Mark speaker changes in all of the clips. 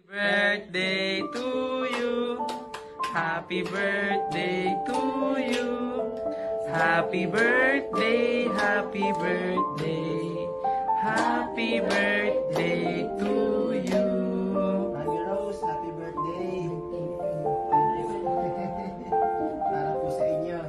Speaker 1: Birthday to you. Happy birthday to you. Happy birthday, happy birthday. Happy birthday to you.
Speaker 2: Mami Rose, happy birthday. Para po sa inyo.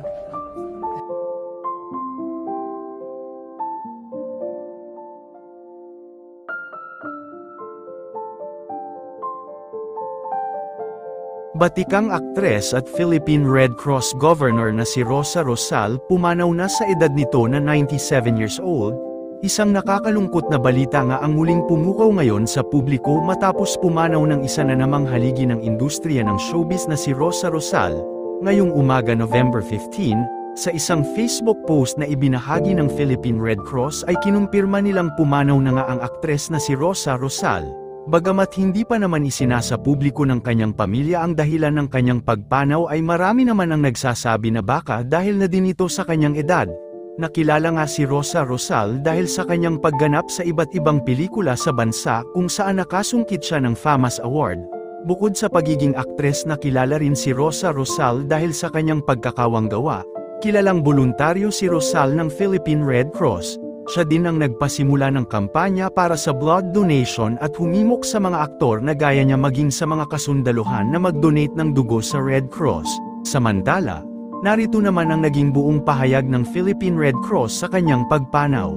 Speaker 3: Batikang aktres at Philippine Red Cross Governor na si Rosa Rosal pumanaw na sa edad nito na 97 years old. Isang nakakalungkot na balita nga ang muling pumukaw ngayon sa publiko matapos pumanaw ng isa na namang haligi ng industriya ng showbiz na si Rosa Rosal. Ngayong umaga November 15, sa isang Facebook post na ibinahagi ng Philippine Red Cross ay kinumpirma nilang pumanaw na nga ang aktres na si Rosa Rosal. Bagamat hindi pa naman isinasa publiko ng kanyang pamilya ang dahilan ng kanyang pagpanaw ay marami naman ang nagsasabi na baka dahil na din ito sa kanyang edad. Nakilala nga si Rosa Rosal dahil sa kanyang pagganap sa iba't ibang pelikula sa bansa kung saan nakasungkit siya ng FAMAS Award. Bukod sa pagiging aktres nakilala rin si Rosa Rosal dahil sa kanyang pagkakawang gawa. Kilalang voluntaryo si Rosal ng Philippine Red Cross. Siya din ang nagpasimula ng kampanya para sa blood donation at humimok sa mga aktor na gaya niya maging sa mga kasundaluhan na mag-donate ng dugo sa Red Cross. Samantala, narito naman ang naging buong pahayag ng Philippine Red Cross sa kanyang pagpanaw.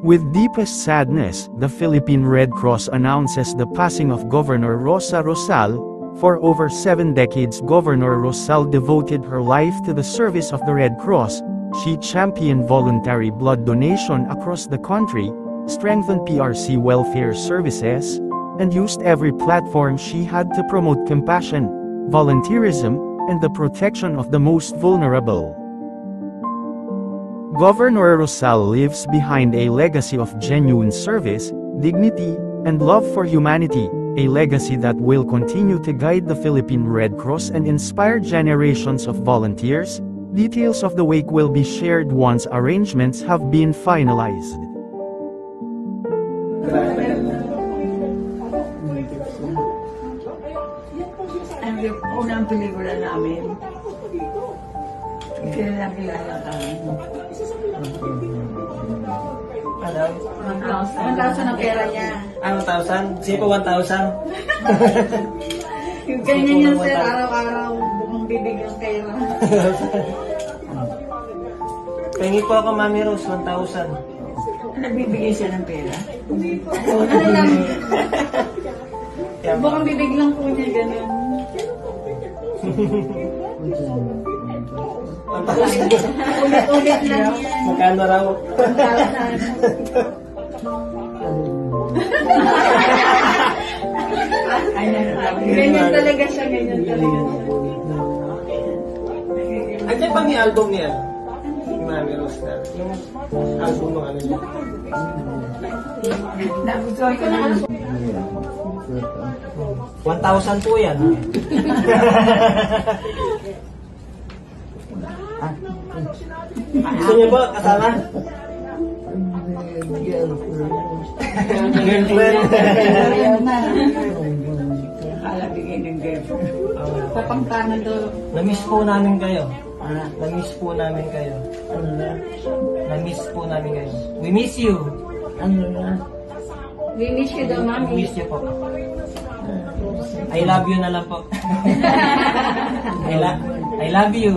Speaker 3: With deepest sadness, the Philippine Red Cross announces the passing of Governor Rosa Rosal. For over 7 decades, Governor Rosal devoted her life to the service of the Red Cross. She championed voluntary blood donation across the country, strengthened PRC welfare services, and used every platform she had to promote compassion, volunteerism, and the protection of the most vulnerable. Governor Rosal leaves behind a legacy of genuine service, dignity, and love for humanity. A legacy that will continue to guide the Philippine Red Cross and inspire generations of volunteers. Details of the wake will be shared once arrangements have been finalized.
Speaker 4: Ang unang pelikula namin, kilala kami.
Speaker 1: Ano?
Speaker 4: 1,000 ang pera niya.
Speaker 1: 1,000? Sige po 1,000.
Speaker 4: Yung ganyan niya sir, araw-araw bukang bibig yung pera.
Speaker 1: Pengi po ako, Mami Rose, 1,000.
Speaker 4: Nagbibigay siya ng pera? Ano lang? Bukang bibig lang po niya, ganun. Ulit-ulit lang yan.
Speaker 1: Magkano raw?
Speaker 4: 1,000. Ganyan talaga siya, ganyan talaga siya.
Speaker 1: Andiyan pa may album niya? Ni Mami Rose na. Yung album ng ano niya.
Speaker 4: Nagustuhan ko na ano.
Speaker 1: 1,000 po yan. Gusto niyo ba kasama? Girlfriend.
Speaker 4: Ayaw na. Akala bigay ng girlfriend. Papangkanan doon.
Speaker 1: Na-miss po namin kayo. Na-miss po namin kayo. Na-miss po namin kayo. We miss you.
Speaker 4: We miss you daw,
Speaker 1: We
Speaker 4: mami.
Speaker 1: miss you po. I love you na lang po. I love you.